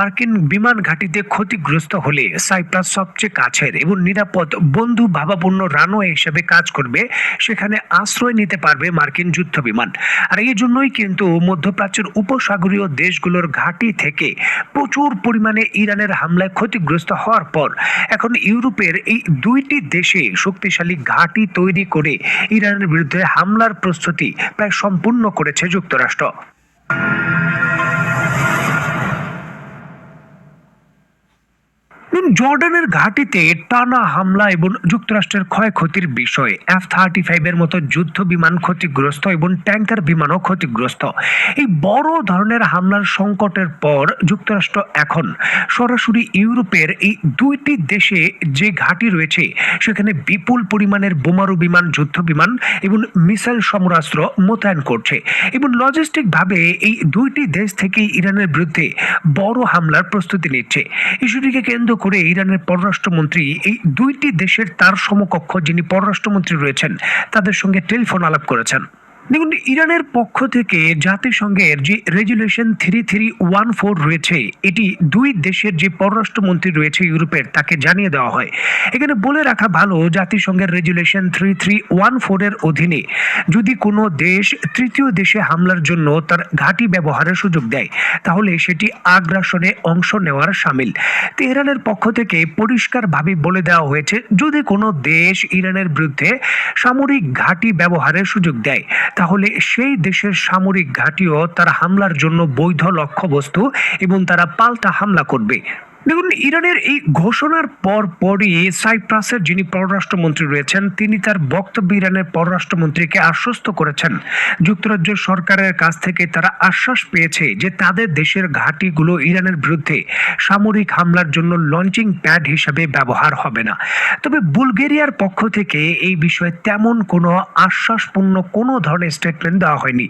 মার্কিন বিমান ঘাঁটিতে ক্ষতিগ্রস্ত হলে সাইপ্রাস সবচেয়ে কাছের এবং নিরাপদ বন্ধু ভাবাপন্ন রানওয়ে হিসেবে কাজ করবে। সেখানে আশ্রয় নিতে পারবে মার্কিন যুদ্ধ বিমান। আর এই জন্যই কিন্তু মধ্যপ্রাচ্যের উপসাগরীয় দেশগুলোর ঘাঁটি থেকে প্রচুর পরিমাণে ইরানের হামলায় ক্ষতিগ্রস্ত হওয়ার পর এখন ইউরোপের এই দুইটি দেশে শক্তিশালী ঘাঁটি তৈরি করে ইরানের বিরুদ্ধে হামলার প্রস্তুতি প্রায় সম্পূর্ণ করেছে যুক্তরাষ্ট্র। জর্ডানের ঘাঁটিতে টানা হামলা এবং যুক্তরাষ্ট্রের ক্ষয়ক্ষতির বিষয়ে F-35 এর মতো যুদ্ধ বিমান ক্ষতিগ্রস্ত এবং ট্যাঙ্কার বিমানও ক্ষতিগ্রস্ত। এই বড় ধরনের হামলার সংকটের পর যুক্তরাষ্ট্র এখন সরাসরি ইউরোপের এই দুইটি দেশে যে ঘাঁটি রয়েছে সেখানে বিপুল পরিমাণের বোমারু বিমান, যুদ্ধ বিমান এবং মিসাইল সমরাস্ত্র মোতায়েন করছে এবং লজিস্টিক ভাবে এই দুইটি দেশ থেকে ইরানের বিরুদ্ধে বড় হামলার প্রস্তুতি নিচ্ছে। ইস্যুটিকে কেন্দ্র করে ইরানের পররাষ্ট্রমন্ত্রী এই দুইটি দেশের তার সমকক্ষ যিনি পররাষ্ট্রমন্ত্রী রয়েছেন তাদের সঙ্গে টেলিফোন আলাপ করেছেন। দেখুন, ইরানের পক্ষ থেকে জাতিসংঘের যে রেজুলেশন 3314 রয়েছে এটি দুই দেশের যে পররাষ্ট্রমন্ত্রী রয়েছে ইউরোপের তাকে জানিয়ে দেওয়া হয়। এখানে বলে রাখা ভালো, জাতিসংঘের রেজুলেশন 3314 এর অধীনে যদি কোনো দেশ তৃতীয় দেশে হামলার জন্য তার ঘাঁটি ব্যবহারের সুযোগ দেয় তাহলে সেটি আগ্রাসনে অংশ নেওয়ার শামিল। তেহরানের পক্ষ থেকে পরিষ্কারভাবে বলে দেওয়া হয়েছে যদি কোনো দেশ ইরানের বিরুদ্ধে সামরিক ঘাঁটি ব্যবহারের সুযোগ দেয় তাহলে সেই দেশের সামরিক ঘাঁটিও তার হামলার জন্য বৈধ লক্ষ্যবস্তু এবং তারা পাল্টা হামলা করবে। দেখুন, ইরানের এই ঘোষণার পরই সাইপ্রাসের যিনি পররাষ্ট্রমন্ত্রী রয়েছেন তিনি তার বক্তব্যে ইরানের পররাষ্ট্রমন্ত্রীকে আশ্বস্ত করেছেন যুক্তরাজ্য সরকারের কাছ থেকে তারা আশ্বাস পেয়েছে যে তাদের দেশের ঘাঁটিগুলো ইরানের বিরুদ্ধে সামরিক হামলার জন্য লঞ্চিং প্যাড হিসেবে ব্যবহার হবে না। তবে বুলগেরিয়ার পক্ষ থেকে এই বিষয়ে তেমন কোনো আশ্বাসপূর্ণ কোনো ধরনের স্টেটমেন্ট দেওয়া হয়নি।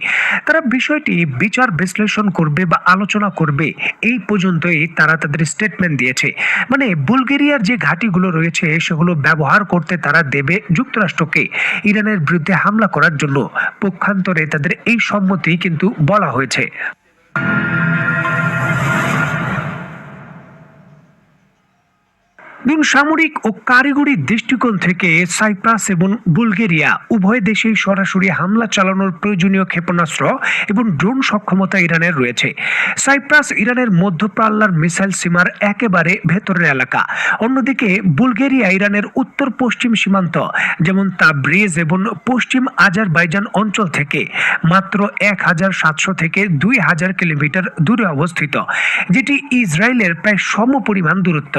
তারা বিষয়টি বিচার বিশ্লেষণ করবে বা আলোচনা করবে এই পর্যন্তই তারা তাদের স্টেটমেন্ট দিয়েছে। মানে বুলগেরিয়ার যে ঘাঁটিগুলো রয়েছে সেগুলো ব্যবহার করতে তারা দেবে যুক্তরাষ্ট্রকে ইরানের বিরুদ্ধে হামলা করার জন্য। পক্ষান্তরে তাদের এই সম্মতি কিন্তু বলা হয়েছে। সামরিক ও কারিগরি দৃষ্টিকোণ থেকে সাইপ্রাস এবং বুলগেরিয়া উভয় দেশেই সরাসরি হামলা চালানোর প্রয়োজনীয় ক্ষেপণাস্ত্র এবং ড্রোন সক্ষমতা ইরানের রয়েছে। সাইপ্রাস ইরানের মধ্যপ্রাল্লার মিসাইল সীমার একেবারে ভেতরের এলাকা। অন্যদিকে বুলগেরিয়া ইরানের উত্তর পশ্চিম সীমান্ত যেমন তাবরিজ এবং পশ্চিম আজারবাইজান অঞ্চল থেকে মাত্র 1700 থেকে 2000 কিলোমিটার দূরে অবস্থিত, যেটি ইসরায়েলের প্রায় সমপরিমাণ দূরত্ব।